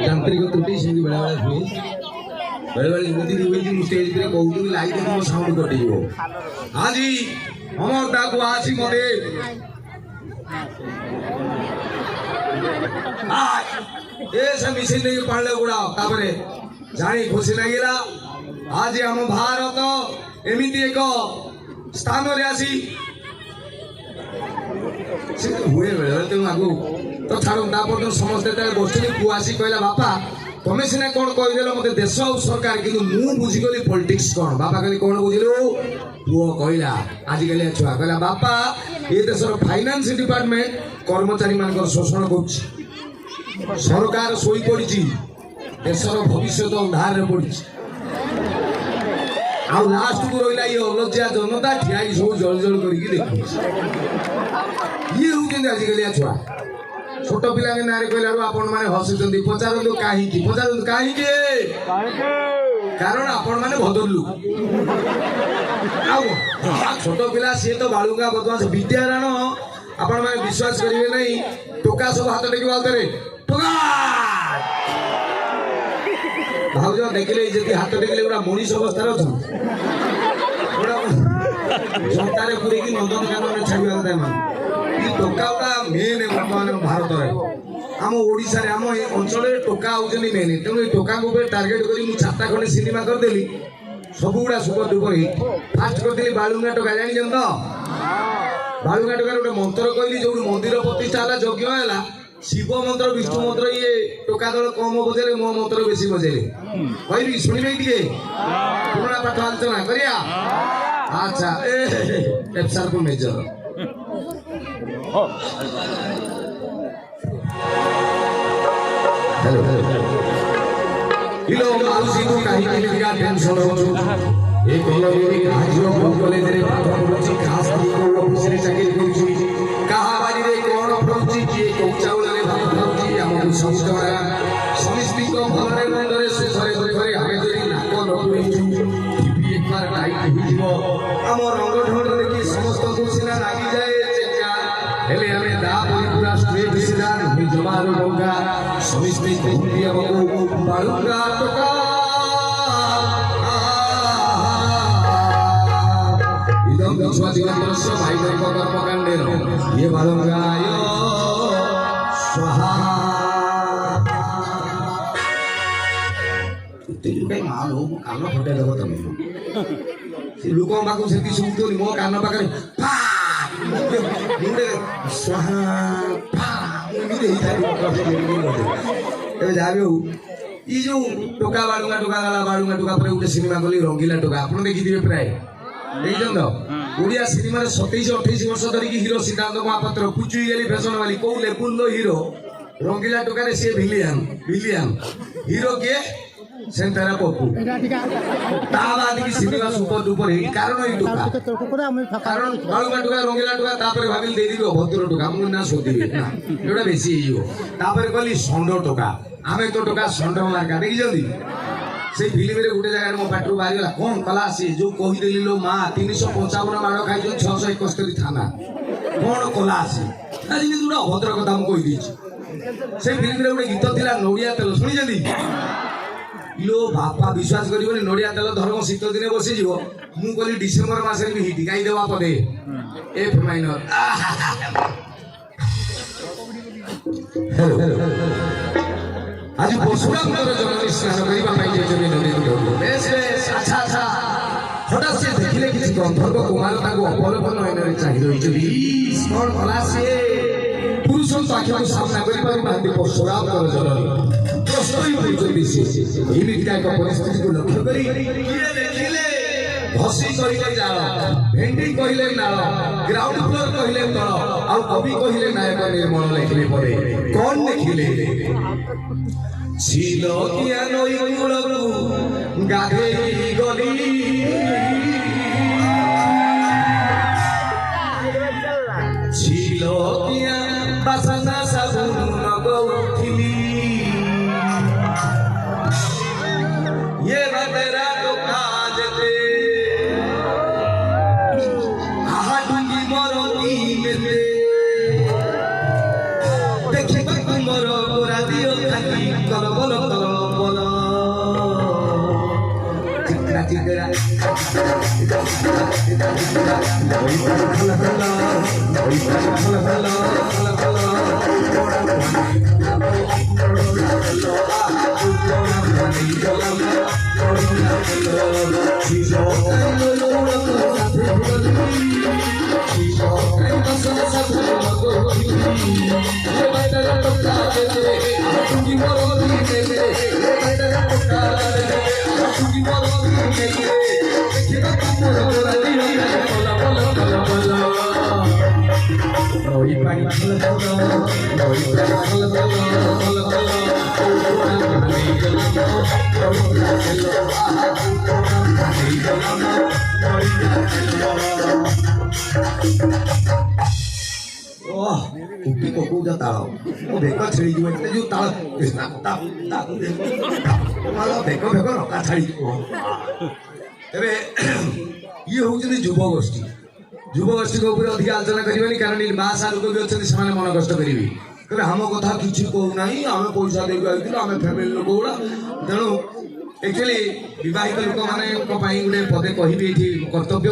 ଯାନ୍ତ୍ରିକ ତ୍ରୁଟି ସେମିତି ବେଳେବେଳେ ହୁଏ। ବେଳେବେଳେ ଏମିତି ହୁଏ ଯେ ମୁଁ ଷ୍ଟେଜ ଉପରେ କହୁଥିଲି ଲାଇଟ୍ ମୋ ସାଉଣ୍ଡ କଟିଯିବ। ଆଜି ଅମର ତାକୁ ଆସି ମତେ ସେ ମିଶେଇ ଦେଇକି ପାଣିଲେ ଗୁଡା ତାପରେ ଜାଣି ଖୁସି ଲାଗିଲା। ଆଜି ଆମ ଭାରତ ଏମିତି ଏକ ସ୍ଥାନରେ ଆସି ହୁଏ ବେଳେବେଳେ ତେଣୁ ଆଗକୁ ତ ଛାଡୁ ତାପରେ ସମସ୍ତେ ଯେତେବେଳେ ବସିଲେ ପୁଅ ଆସି କହିଲା ବାପା ତମେ ସିନା କଣ କହିଦେଲ ମତେ ଦେଶ ଆଉ ସରକାର କିନ୍ତୁ ମୁଁ ବୁଝିଗଲି ପଲିଟିକ୍ସ କଣ। ବାପା କହିଲେ କଣ ବୁଝିଲୁ? ପୁଅ କହିଲା ଆଜିକାଲି ଛୁଆ କହିଲା ବାପା ଏ ଦେଶର ଫାଇନାନ୍ସ ଡିପାର୍ଟମେଣ୍ଟ କର୍ମଚାରୀ ମାନଙ୍କର ଶୋଷଣ କରୁଛି। ସରକାର ଶୋଇ ପଡିଛି, ଦେଶର ଭବିଷ୍ୟତ ଅନ୍ଧାରରେ ପଡିଛି। ଆଉ ଲାଷ୍ଟକୁ ରହିଲା ଇଏ ଅଲଜ୍ୟା ଜନତା ଠିଆ ହେଇକି ସବୁ ଜଳ ଜଳ କରିକି ଦେଖୁଛି। ଇଏ ହଉଛନ୍ତି ଆଜିକାଲିଆ ଛୁଆ। ଛୋଟ ପିଲାଙ୍କ ନାଁରେ କହିଲା ବେଳକୁ ଆପଣ ମାନେ ହସୁଛନ୍ତି। ପଚାରନ୍ତୁ କାହିଁକି? ପଚାରନ୍ତୁ କାହିଁକି? କାରଣ ଆପଣ ମାନେ ଭଦରଲୁ। ଆଉ ଛୋଟ ପିଲା ସିଏ ତ ବାଳୁଙ୍ଗା ବଦମାସ ବିଦ୍ୟାରାଣ। ଆପଣ ମାନେ ବିଶ୍ୱାସ କରିବେ ନାହିଁ, ଟୋକା ସବୁ ହାତ ଟେକିବ ଆଉଥରେ ଟୋକା ଭାଉଜ ଦେଖିଲେ ଯଦି ହାତ ଟେକିଲେ ପୁରା ମଣିଷ ଅବସ୍ଥାରେ ଅଛନ୍ତି। ଜନ୍ତାରେ ପୁରେଇକି ନନ୍ଦନକାନନରେ ଛାଡ଼ିବା କଥା ଏମାନେ। এই ଟୋକାଟା ମେନ୍ ବର୍ତ୍ତମାନ ଭାରତରେ ଆମ ଓଡ଼ିଶାରେ ଆମ ଏ ଅଞ୍ଚଳରେ ଟୋକା ହଉଛନ୍ତି ମେନ୍। ତେଣୁ ଏଇ ଟୋକାଙ୍କ ଉପରେ ଟାର୍ଗେଟ କରି ମୁଁ 4ଟା ଖଣ୍ଡେ ସିନେମା କରିଦେଲି। ସବୁଗୁଡ଼ା ସୁପର ଡୁପର ହିଟ୍। ଫାଷ୍ଟ କରିଦେଲି ବାଳୁଙ୍ଗା ଟୋକା, ଜାଣିଛନ୍ତି ତ? ବାଳୁଙ୍ଗା ଟୋକାର ଗୋଟେ ମନ୍ତ୍ର କହିଲି ଯୋଉଠି ମନ୍ଦିର ପ୍ରତିଷ୍ଠା ହେଲା, ଯଜ୍ଞ ହେଲା, ଶିବ ମନ୍ତ୍ର ବିଷ୍ଣୁ ମନ୍ତ୍ର ଇଏ ଟୋକା ଦଳ କମ ବଜେଇଲେ, ମୋ ମନ୍ତ୍ର ବେଶୀ ବଜେଇଲେ। କହିବି ଶୁଣିବେ ଟିକେ? ପୁରୁଣା ପାଠ ଆଲୋଚନା କରିବା। ଆଚ୍ଛା ଏଫ୍ସାରକୁ ମେଜର हेलो इलो माउसी को काहीकि लिखा टेंशन हो ए कॉलेज आजिरो कॉलेज रे पाठ पढुची खास को ऑफिस रे चाकरी करूची काहा बारी रे कोन पढुची की कोचाउल रे भात खाउची हमकु संस्कार समिस्ति को भलरे मंदरे सुखरे दुखरे हमे जरी नाक नकुइछु टीवी एक बार टाइट हिजिबो हम रंग ढोल देखि समस्त को सिना लागि जाए हेले हमें दा पूरा स्ट्रेट सीधा जमारो डोंगा समिस्ति कहती हमको बालुंगा टोका इदम विश्वा जीवनस्य भाई भाई को कर्मकांडेर ये बालुंगा यो स्वाहा तेरी कई माल हो कान फटे देबो तमे से लोकन बाकू सेती सुनतोनी मो कान पाखरे स्वाहा ଏବେ ଯାହା ବି ହଉ ଇ ଯୋଉ ଟୋକା ବାଳୁଙ୍ଗା ଟୋକା ଗଲା ବାଳୁଙ୍ଗା ଟୋକା ପରେ ଗୋଟେ ସିନେମା କଲି ରଙ୍ଗିଲା ଟୋକା, ଆପଣ ଦେଖିଥିବେ ପ୍ରାୟ ଦେଖିଛନ୍ତି ତ? ଓଡ଼ିଆ ସିନେମାରେ 27-28 ବର୍ଷ ଧରିକି ହିରୋ ସିଦ୍ଧାନ୍ତ ମହାପାତ୍ର ପୁଚୁଇ ଗଲି ଫ୍ୟାସନ ବାଲି କୋଉ ଲେବୁଲର ହିରୋ। ରଙ୍ଗିଲା ଟୋକାରେ ସିଏ ଭିଲିଆନ ହିରୋ କିଏ? ସେନ୍ତାରା ପପୁ। ତା ବାଦ କି ସିନେମା ସୁପର ଡୁପର ହିଟ୍ କାରଣ ଏଇ ଟୋକା। କାରଣ ବାଳୁଙ୍ଗା ଟୋକା ରଙ୍ଗିଲା ଟୋକା ତାପରେ ଭାବିଲି ଦେଇଦେବି ଅଭଦ୍ର ଟୋକା, ମୁଁ ନା ଶୋଧିବି ନା ଏଗୁଡ଼ା ବେଶୀ ହେଇଯିବ। ତାପରେ କହିଲି ଷଣ୍ଢ ଟୋକା, ଆମେ ତ ଟୋକା ଷଣ୍ଢ ମାର୍କା ଦେଖିଛନ୍ତି? ସେଇ ଫିଲ୍ମରେ ଗୋଟେ ଜାଗାରେ ମୋ ପାଟିରୁ ବାହାରିଗଲା କଣ କଲା ସିଏ ଯୋଉ କହିଦେଲି ଲୋ ମା 355 ମାଡ଼ ଖାଇଛନ୍ତି 671 ଥାନା କଣ କଲା ସିଏ ଆଜି କିନ୍ତୁ ଗୋଟେ ଅଭଦ୍ର କଥା ମୁଁ କହିଦେଇଛି। ସେଇ ଫିଲ୍ମରେ ଗୋଟେ ଗୀତ ଥିଲା ନଡ଼ିଆ ତେଲ, ଶୁଣିଛନ୍ତି? लो बापा विश्वास करिबनी नडिया तेल धर्म शीत दिने बसीଯିବ। ମୁଁ କହିଲି डिसेम्बर मासरे भी हिट गाई देवा पदे एफ माइनर। आज परशुरामଙ୍କର ଜନନୀ ସ୍ନାନ କରିବା ପାଇଁ ଯାଇଛନ୍ତି ନଦୀ ତୁଠକୁ। ବେଶ ବେଶ ଆଚ୍ଛା ଆଚ୍ଛା। ହଠାତ୍ ସେ ଦେଖିଲେ କିଛି ଗନ୍ଧର୍ବ କୁମାର ତାଙ୍କୁ ଅପଲକ ନୟନରେ ଚାହିଁ ରହିଛନ୍ତି। କଣ କଲା ସିଏ? ପୁରୁଷଙ୍କ ଆଖିକୁ ସାମ୍ନା କରିପାରୁନାହାନ୍ତି ପରଶୁରାମଙ୍କର ଜନନୀ। ଏମିତିକା ଏକ ପରିସ୍ଥିତିକୁ ଲକ୍ଷ୍ୟ କରି କିଏ ଦେଖିଲେ ଘଷି କହିଲେ ଜାଳ, ଭେଣ୍ଡି କହିଲେ ନାଳ, ଗ୍ରାଉଣ୍ଡ ଫ୍ଲୋର କହିଲେ ତଳ, ଆଉ କବି କହିଲେ ନାୟକ ନିର୍ମଳ ଲେଖିଲେ ପରେ କଣ ଦେଖିଲେ? ছিল କିଆ ନଈ କୂଳକୁ ଗାଧେଇ ଗଲି ছিল କିଆ ବାସନା ସାବୁନ ଲଗଉଥିଲି ये तेरा तो काज दे आहा डूंगी मरो की में दे देखी तुम मरो गोरा नारियो खाली कलबल कलबल चिकरा चिकरा कुटी को पूजा तालो ओ बेको छेड़ी जो એટલે જો તાળ મારો બેકો બેકો રકા છાડી ଏବେ ଇଏ ହଉଛନ୍ତି ଯୁବଗୋଷ୍ଠୀ ଉପରେ ଅଧିକ ଆଲୋଚନା କରିବେନି କାରଣ ମା ସା ଲୋକ ବି ଅଛନ୍ତି ସେମାନେ ମନ କଷ୍ଟ କରିବେ କହିବେ ଆମ କଥା କିଛି କହୁନାହିଁ ଆମେ ପଇସା ଦେଇକି ଆଇଥିଲୁ ଆମେ ଫ୍ୟାମିଲି ଲୋକ ଗୁଡ଼ା ତେଣୁ ଆକ୍ଚୁଆଲି ବିବାହିତ ଲୋକମାନଙ୍କ ପାଇଁ ଗୋଟେ ପଦେ କହିବି ଏଠି କର୍ତ୍ତବ୍ୟ